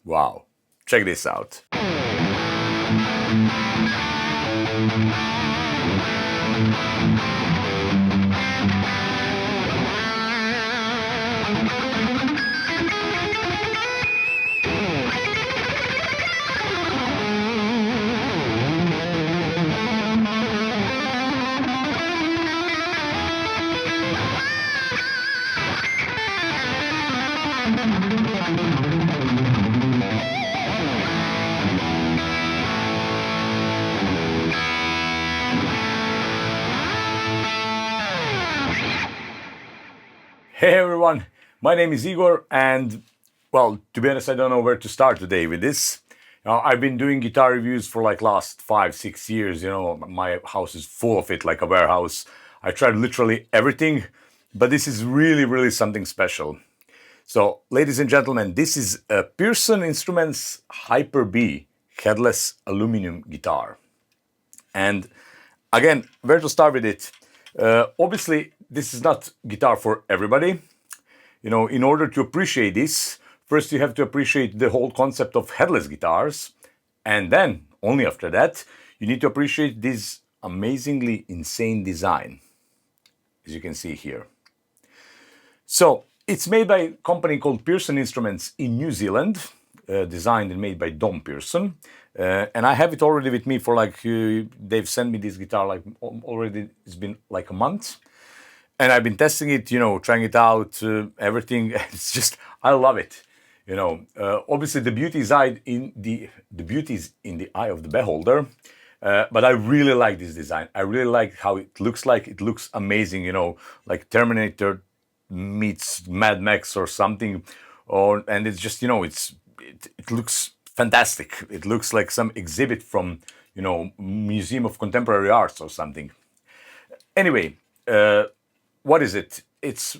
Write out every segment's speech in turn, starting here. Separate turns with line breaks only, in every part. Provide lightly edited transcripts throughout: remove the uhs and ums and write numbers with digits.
Wow, check this out. Hey everyone, my name is Igor, and well, to be honest, I don't know where to start today with this. I've been doing guitar reviews for like last 5, 6 years. My house is full of it, like a warehouse. I tried literally everything, but this is really something special. So, ladies and gentlemen, this is a Pearson Instruments Hyper B headless aluminum guitar. And again, where to start with it? Obviously, this is not guitar for everybody. In order to appreciate this, first you have to appreciate the whole concept of headless guitars, and then, only after that, you need to appreciate this amazingly insane design, as you can see here. So, it's made by a company called Pearson Instruments in New Zealand, designed and made by Dom Pearson. And I have it already with me for they've sent me this guitar already, it's been like a month. And I've been testing it, trying it out, everything. It's just, I love it. Obviously the beauty is in the eye of the beholder. But I really like this design. I really like how it looks like. It looks amazing, like Terminator meets Mad Max or something. And it's just, it looks fantastic. It looks like some exhibit from, Museum of Contemporary Arts or something. Anyway, what is it? It's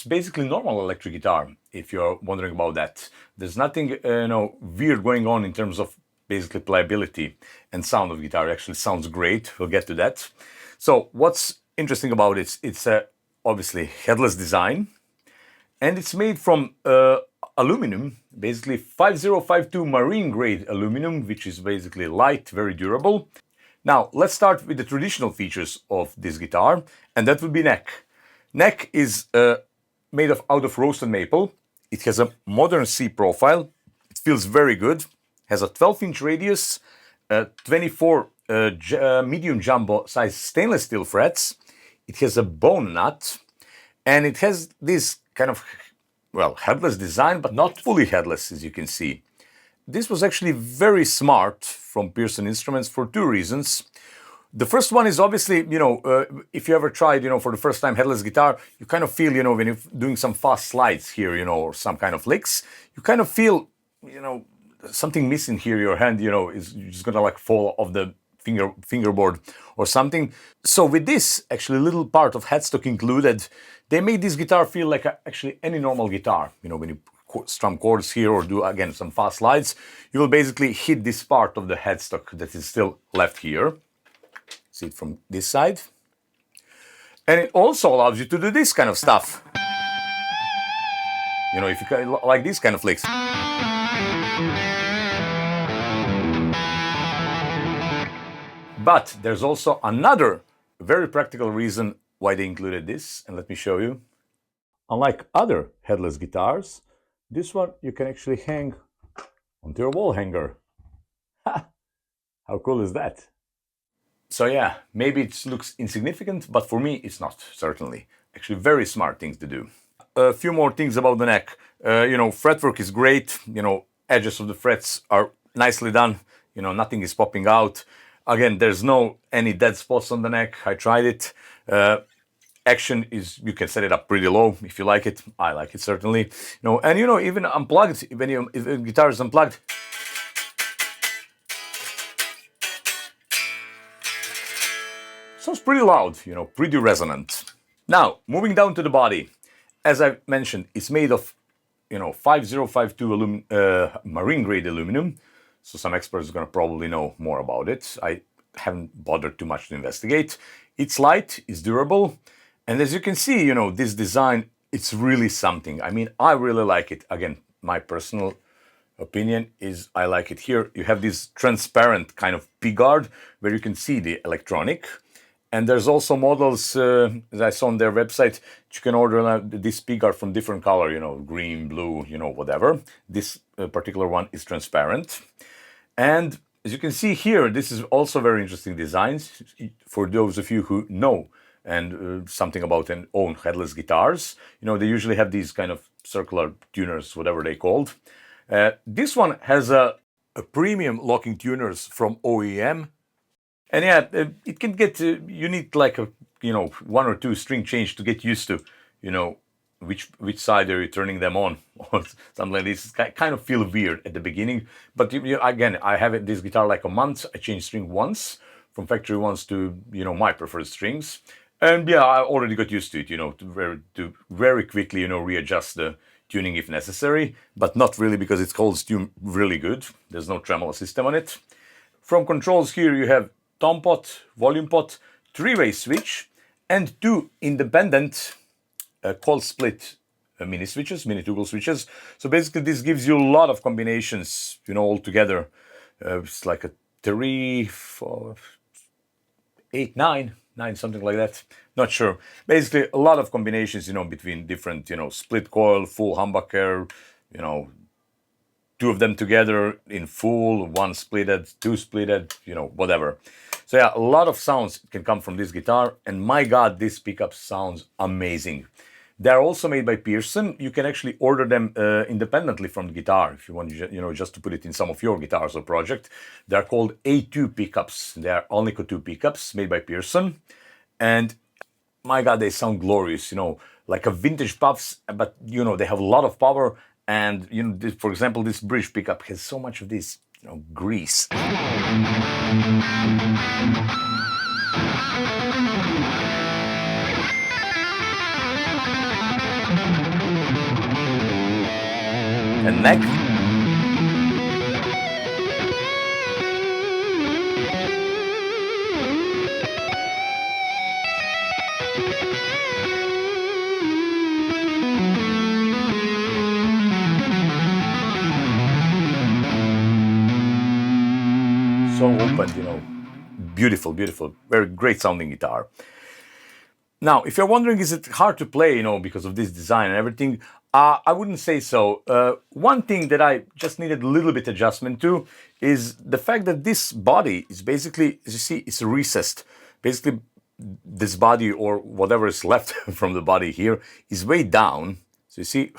basically normal electric guitar, if you're wondering about that. There's nothing, weird going on in terms of basically playability and sound of guitar. It actually sounds great. We'll get to that. So what's interesting about it? It's obviously headless design, and it's made from aluminum, basically 5052 marine grade aluminum, which is basically light, very durable. Now, let's start with the traditional features of this guitar, and that would be neck. Neck is made out of roasted maple. It has a modern C profile. It feels very good. Has a 12-inch radius, 24 medium jumbo size stainless steel frets. It has a bone nut, and it has this kind of, headless design, but not fully headless, as you can see. This was actually very smart from Pearson Instruments for two reasons. The first one is obviously, if you ever tried, for the first time headless guitar, you kind of feel, when you're doing some fast slides here, or some kind of licks, you kind of feel, something missing here. Your hand, is just gonna like fall off the fingerboard or something. So with this, actually, little part of headstock included, they made this guitar feel like actually any normal guitar. When you strum chords here or do again some fast slides, you will basically hit this part of the headstock that is still left here. See it from this side. And it also allows you to do this kind of stuff. If you like these kind of licks. But there's also another very practical reason why they included this, and let me show you. Unlike other headless guitars, this one you can actually hang onto your wall hanger. How cool is that? So yeah, maybe it looks insignificant, but for me it's not, certainly. Actually very smart things to do. A few more things about the neck. Fretwork is great. Edges of the frets are nicely done. Nothing is popping out. Again, there's no any dead spots on the neck. I tried it. Action is, you can set it up pretty low if you like it. I like it, certainly. And even unplugged, if the guitar is unplugged, sounds pretty loud, pretty resonant. Now, moving down to the body. As I mentioned, it's made of, 5052 marine grade aluminum. So some experts are going to probably know more about it. I haven't bothered too much to investigate. It's light, it's durable. And as you can see, this design, it's really something. I mean, I really like it. Again, my personal, opinion is I like it. Here you have this transparent kind of pickguard where you can see the electronic. And there's also models, as I saw on their website, you can order this pickguard from different color, green, blue, whatever. This particular one is transparent. And as you can see here, this is also very interesting designs for those of you who know and something about and own headless guitars. They usually have these kind of circular tuners, whatever they called. This one has a premium locking tuners from OEM. And yeah, it can get, you need like a, one or two string change to get used to, which side are you turning them on or something like this. Kind of feel weird at the beginning. But again, I have this guitar like a month. I changed string once from factory ones to, my preferred strings. And yeah, I already got used to it, to very quickly, readjust the tuning if necessary, but not really because it holds tune really good. There's no tremolo system on it. From controls here, you have tom pot, volume pot, three-way switch, and two independent coil split mini switches, mini toggle switches. So basically this gives you a lot of combinations, all together. It's like a 3, 4, 8, 9, something like that. Not sure. Basically a lot of combinations, between different, split coil, full humbucker, two of them together in full, one splitted, two splitted, whatever. So yeah, a lot of sounds can come from this guitar, and my God, this pickup sounds amazing. They're also made by Pearson. You can actually order them independently from the guitar if you want, just to put it in some of your guitars or project. They're called A2 pickups. They are Alnico 2 pickups made by Pearson, and my God, they sound glorious. Like a vintage puffs, but they have a lot of power. And for example, this bridge pickup has so much of this, grease. And neck. So open, beautiful, very great sounding guitar. Now, if you're wondering, is it hard to play, because of this design and everything, I wouldn't say so. One thing that I just needed a little bit adjustment to is the fact that this body is basically, as you see, it's recessed. Basically, this body or whatever is left from the body here is way down. So you see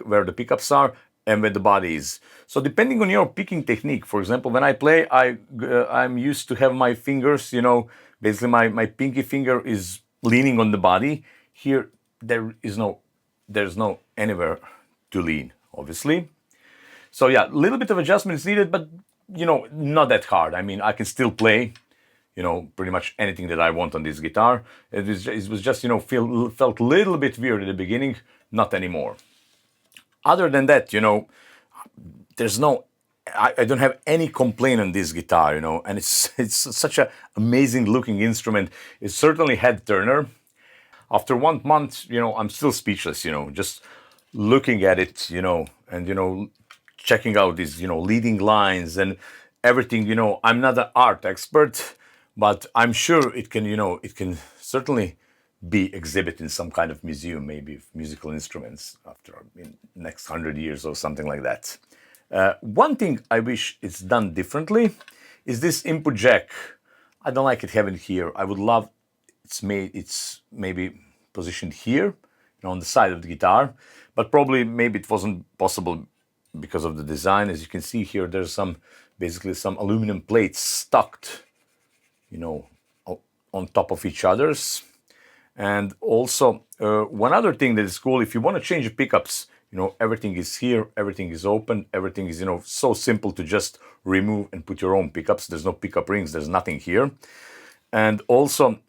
where the pickups are and where the body is. So depending on your picking technique, for example, when I play, I'm used to have my fingers, basically my pinky finger is leaning on the body. Here, there's no anywhere to lean, obviously. So yeah, a little bit of adjustment is needed, but not that hard. I mean, I can still play, pretty much anything that I want on this guitar. It was just, felt a little bit weird at the beginning, not anymore. Other than that, I don't have any complaint on this guitar, and it's such an amazing looking instrument. It's certainly head turner. After 1 month, I'm still speechless, just looking at it, and, checking out these, leading lines and everything, I'm not an art expert, but I'm sure it can certainly be exhibited in some kind of museum, maybe of musical instruments after next 100 years or something like that. One thing I wish it's done differently is this input jack. I don't like it having here. I would love it's maybe positioned here, on the side of the guitar, but probably maybe it wasn't possible because of the design. As you can see here, there's basically some aluminum plates stuck, on top of each others. And also, one other thing that is cool, if you want to change the pickups, everything is here, everything is open, everything is, so simple to just remove and put your own pickups. There's no pickup rings, there's nothing here. And also,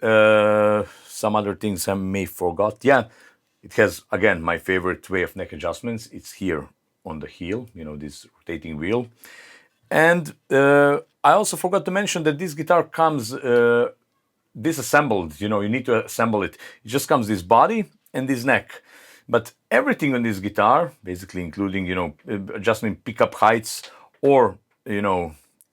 some other things I may forgot. Yeah, it has, again, my favorite way of neck adjustments. It's here on the heel, this rotating wheel. And I also forgot to mention that this guitar comes disassembled. You need to assemble it. It just comes this body and this neck. But everything on this guitar, basically including, adjusting pickup heights or,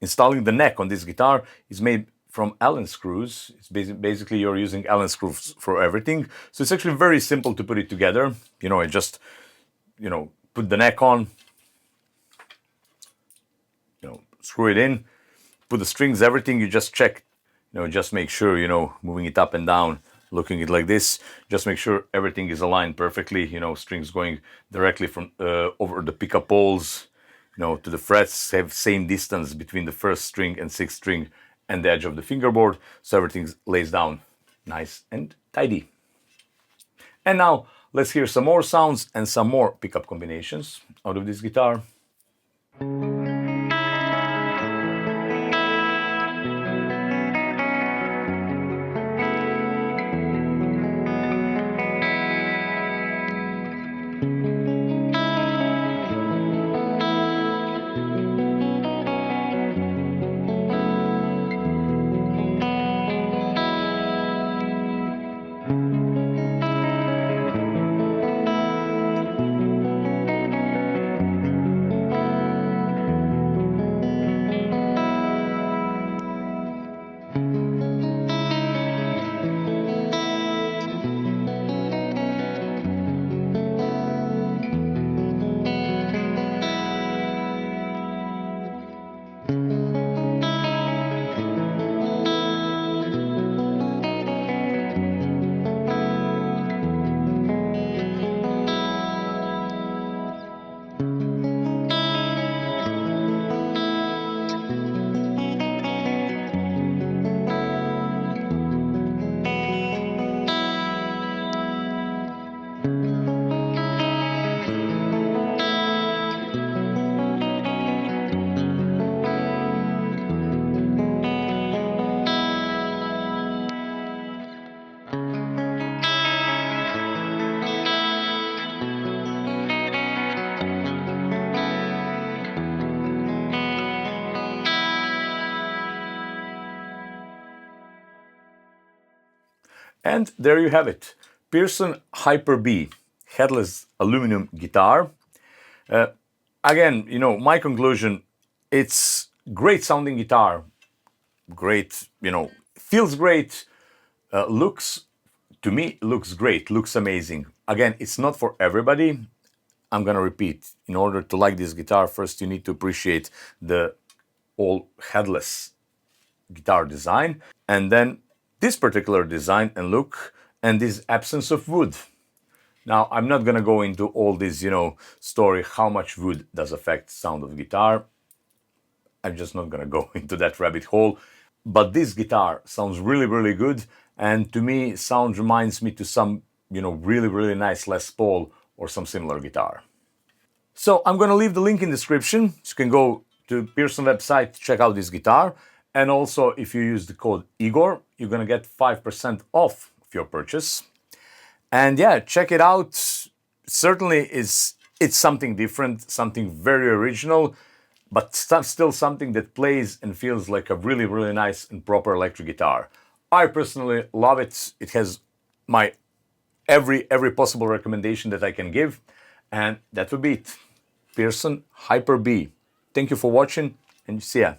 installing the neck on this guitar, is made from Allen screws. It's basically you're using Allen screws for everything. So it's actually very simple to put it together. I just, put the neck on, screw it in, put the strings, everything. You just check, just make sure, moving it up and down, looking at it like this, just make sure everything is aligned perfectly, strings going directly from over the pickup poles, to the frets, have same distance between the first string and sixth string and the edge of the fingerboard, so everything lays down nice and tidy. And now let's hear some more sounds and some more pickup combinations out of this guitar. And there you have it, Pearson Hyper B headless aluminum guitar. Again, my conclusion, it's great sounding guitar, great, feels great, to me, looks great, looks amazing. Again, it's not for everybody. I'm gonna repeat, in order to like this guitar, first you need to appreciate the all headless guitar design, and then this particular design and look, and this absence of wood. Now, I'm not gonna go into all this, story, how much wood does affect sound of guitar. I'm just not gonna go into that rabbit hole. But this guitar sounds really, really good, and to me, sound reminds me to some, really, really nice Les Paul or some similar guitar. So I'm gonna leave the link in the description. You can go to Pearson website to check out this guitar. And also, if you use the code Igor, you're gonna get 5% off of your purchase. And yeah, check it out. Certainly it's something different, something very original, but still something that plays and feels like a really, really nice and proper electric guitar. I personally love it. It has my every possible recommendation that I can give. And that would be it. Pearson Hyper B. Thank you for watching, and see ya.